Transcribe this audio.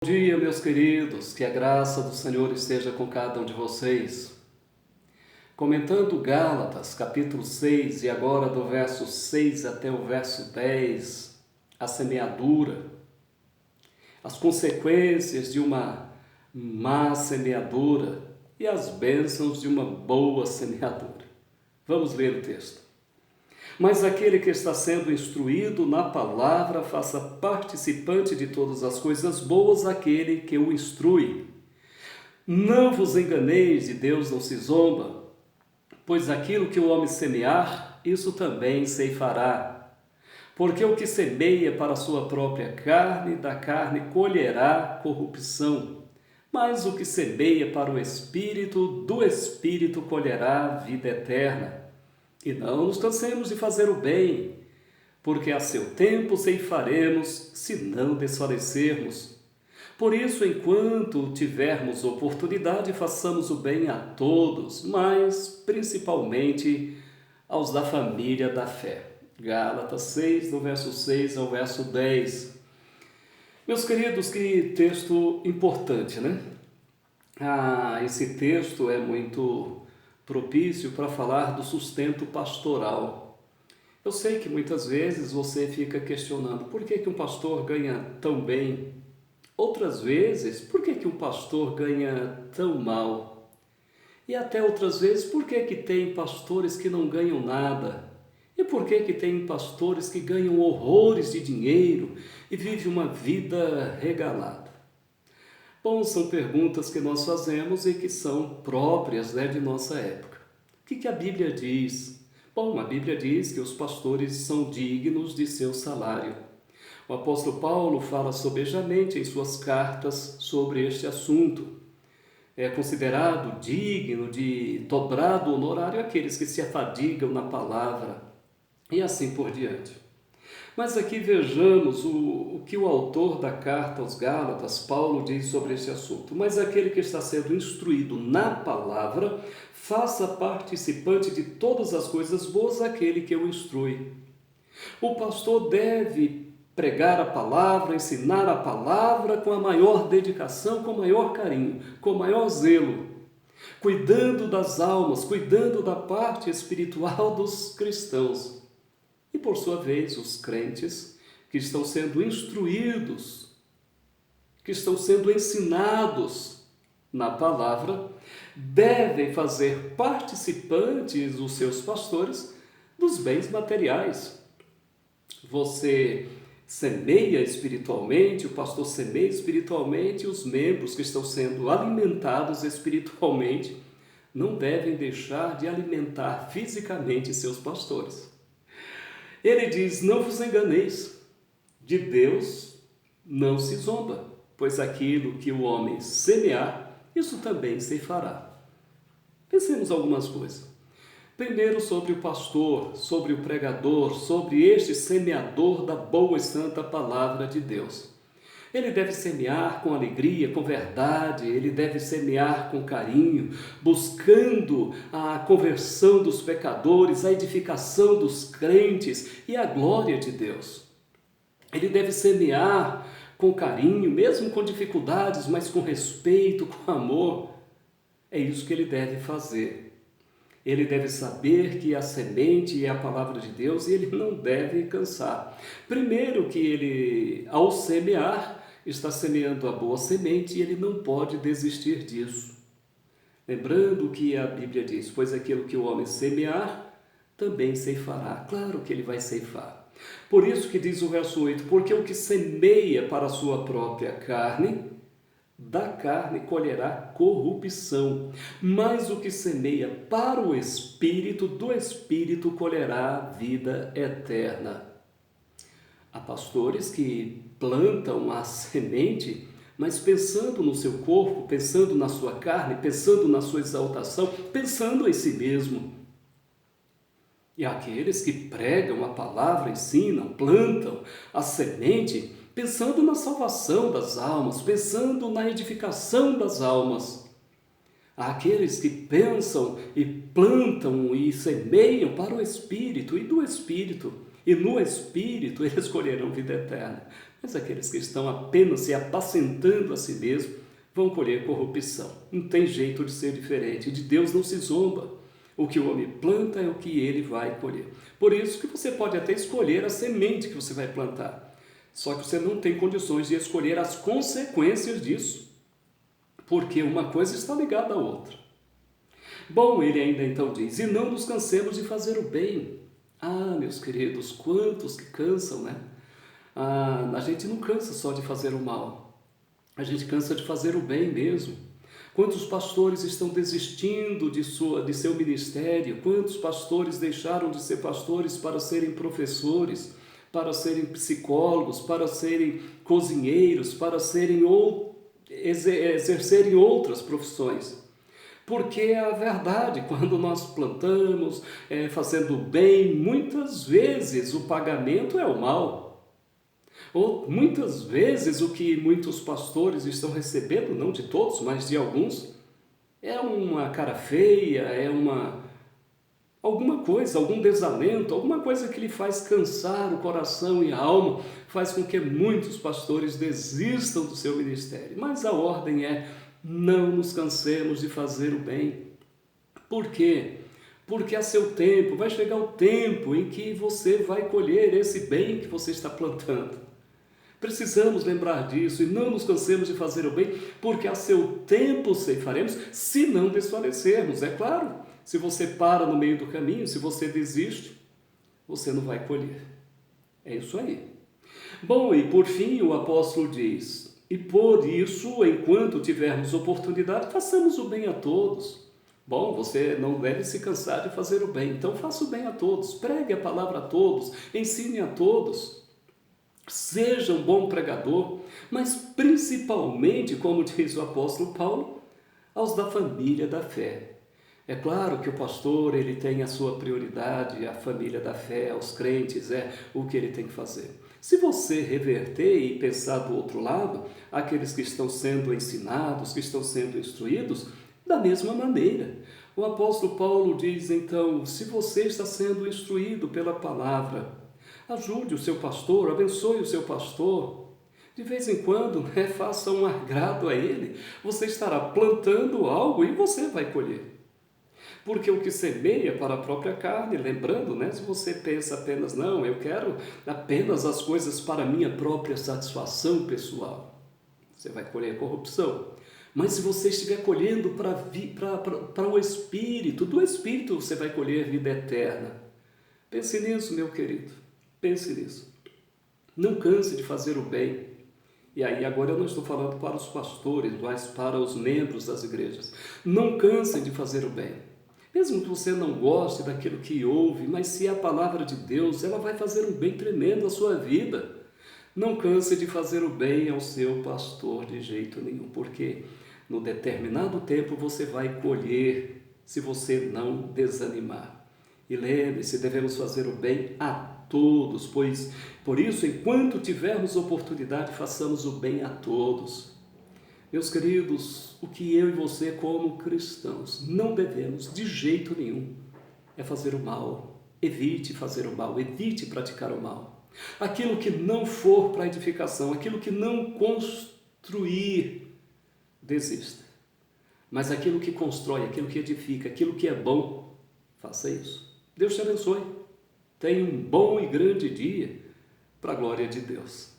Bom dia, meus queridos, que a graça do Senhor esteja com cada um de vocês. Comentando Gálatas, capítulo 6, e agora do verso 6 até o verso 10, a semeadura, as consequências de uma má semeadura e as bênçãos de uma boa semeadura. Vamos ler o texto. Mas aquele que está sendo instruído na palavra, faça participante de todas as coisas boas aquele que o instrui. Não vos enganeis, de Deus não se zomba, pois aquilo que o homem semear, isso também ceifará. Porque o que semeia para a sua própria carne, da carne colherá corrupção. Mas o que semeia para o Espírito, do Espírito colherá vida eterna. E não nos cansemos de fazer o bem, porque a seu tempo ceifaremos, se não desfalecermos. Por isso, enquanto tivermos oportunidade, façamos o bem a todos, mas principalmente aos da família da fé. Gálatas 6, do verso 6 ao verso 10. Meus queridos, que texto importante, né? Esse texto é muito propício para falar do sustento pastoral. Eu sei que muitas vezes você fica questionando por que um pastor ganha tão bem? Outras vezes, por que um pastor ganha tão mal? E até outras vezes, por que tem pastores que não ganham nada? E por que tem pastores que ganham horrores de dinheiro e vivem uma vida regalada? Bom, são perguntas que nós fazemos e que são próprias, de nossa época. O que a Bíblia diz? Bom, a Bíblia diz que os pastores são dignos de seu salário. O apóstolo Paulo fala sobejamente em suas cartas sobre este assunto. É considerado digno de dobrado honorário aqueles que se afadigam na palavra e assim por diante. Mas aqui vejamos o que o autor da carta aos Gálatas, Paulo, diz sobre esse assunto. Mas aquele que está sendo instruído na palavra, faça participante de todas as coisas boas aquele que o instrui. O pastor deve pregar a palavra, ensinar a palavra com a maior dedicação, com o maior carinho, com o maior zelo, cuidando das almas, cuidando da parte espiritual dos cristãos. E, por sua vez, os crentes que estão sendo instruídos, que estão sendo ensinados na palavra, devem fazer participantes os seus pastores dos bens materiais. Você semeia espiritualmente, o pastor semeia espiritualmente, os membros que estão sendo alimentados espiritualmente não devem deixar de alimentar fisicamente seus pastores. Ele diz, não vos enganeis, de Deus não se zomba, pois aquilo que o homem semear, isso também ceifará. Pensemos algumas coisas. Primeiro sobre o pastor, sobre o pregador, sobre este semeador da boa e santa palavra de Deus. Ele deve semear com alegria, com verdade, ele deve semear com carinho, buscando a conversão dos pecadores, a edificação dos crentes e a glória de Deus. Ele deve semear com carinho, mesmo com dificuldades, mas com respeito, com amor. É isso que ele deve fazer. Ele deve saber que a semente é a palavra de Deus e ele não deve cansar. Primeiro que ele, ao semear, está semeando a boa semente e ele não pode desistir disso. Lembrando que a Bíblia diz, pois aquilo que o homem semear, também ceifará. Claro que ele vai ceifar. Por isso que diz o verso 8, porque o que semeia para a sua própria carne, da carne colherá corrupção, mas o que semeia para o Espírito, do Espírito colherá vida eterna. Há pastores que plantam a semente, mas pensando no seu corpo, pensando na sua carne, pensando na sua exaltação, pensando em si mesmo. E há aqueles que pregam a palavra, ensinam, plantam a semente, pensando na salvação das almas, pensando na edificação das almas. Há aqueles que pensam e plantam e semeiam para o Espírito e do Espírito. E no Espírito eles colherão vida eterna. Mas aqueles que estão apenas se apacentando a si mesmos vão colher corrupção. Não tem jeito de ser diferente. De Deus não se zomba. O que o homem planta é o que ele vai colher. Por isso que você pode até escolher a semente que você vai plantar. Só que você não tem condições de escolher as consequências disso. Porque uma coisa está ligada à outra. Bom, ele ainda então diz, e não nos cansemos de fazer o bem. Ah, meus queridos, quantos que cansam, né? A gente não cansa só de fazer o mal. A gente cansa de fazer o bem mesmo. Quantos pastores estão desistindo de seu ministério? Quantos pastores deixaram de ser pastores para serem professores, para serem psicólogos, para serem cozinheiros, para serem exercerem outras profissões? Porque é a verdade, quando nós plantamos, fazendo bem, muitas vezes o pagamento é o mal. Ou muitas vezes o que muitos pastores estão recebendo, não de todos, mas de alguns, é uma cara feia, alguma coisa, algum desalento, alguma coisa que lhe faz cansar o coração e a alma, faz com que muitos pastores desistam do seu ministério. Mas a ordem é, não nos cansemos de fazer o bem. Por quê? Porque a seu tempo, vai chegar o tempo em que você vai colher esse bem que você está plantando. Precisamos lembrar disso e não nos cansemos de fazer o bem, porque a seu tempo ceifaremos, se não desfalecermos. É claro, se você para no meio do caminho, se você desiste, você não vai colher. É isso aí. Bom, e por fim o apóstolo diz, e por isso, enquanto tivermos oportunidade, façamos o bem a todos. Bom, você não deve se cansar de fazer o bem, então faça o bem a todos, pregue a palavra a todos, ensine a todos. Seja um bom pregador, mas principalmente, como diz o apóstolo Paulo, aos da família da fé. É claro que o pastor ele tem a sua prioridade, a família da fé, aos crentes, é o que ele tem que fazer. Se você reverter e pensar do outro lado, aqueles que estão sendo ensinados, que estão sendo instruídos, da mesma maneira. O apóstolo Paulo diz então, se você está sendo instruído pela palavra, ajude o seu pastor, abençoe o seu pastor. De vez em quando, faça um agrado a ele. Você estará plantando algo e você vai colher. Porque o que semeia para a própria carne, lembrando, se você pensa apenas, não, eu quero apenas as coisas para a minha própria satisfação pessoal, você vai colher corrupção. Mas se você estiver colhendo para o Espírito, do Espírito você vai colher vida eterna. Pense nisso, meu querido. Pense nisso. Não canse de fazer o bem. E aí agora eu não estou falando para os pastores, mas para os membros das igrejas. Não canse de fazer o bem. Mesmo que você não goste daquilo que ouve, mas se é a palavra de Deus, ela vai fazer um bem tremendo à sua vida. Não canse de fazer o bem ao seu pastor de jeito nenhum, porque no determinado tempo você vai colher se você não desanimar. E lembre-se, devemos fazer o bem a todos, pois por isso, enquanto tivermos oportunidade, façamos o bem a todos. Meus queridos, o que eu e você como cristãos não devemos de jeito nenhum é fazer o mal. Evite fazer o mal, evite praticar o mal. Aquilo que não for para edificação, aquilo que não construir, desista. Mas aquilo que constrói, aquilo que edifica, aquilo que é bom, faça isso. Deus te abençoe. Tenha um bom e grande dia para a glória de Deus.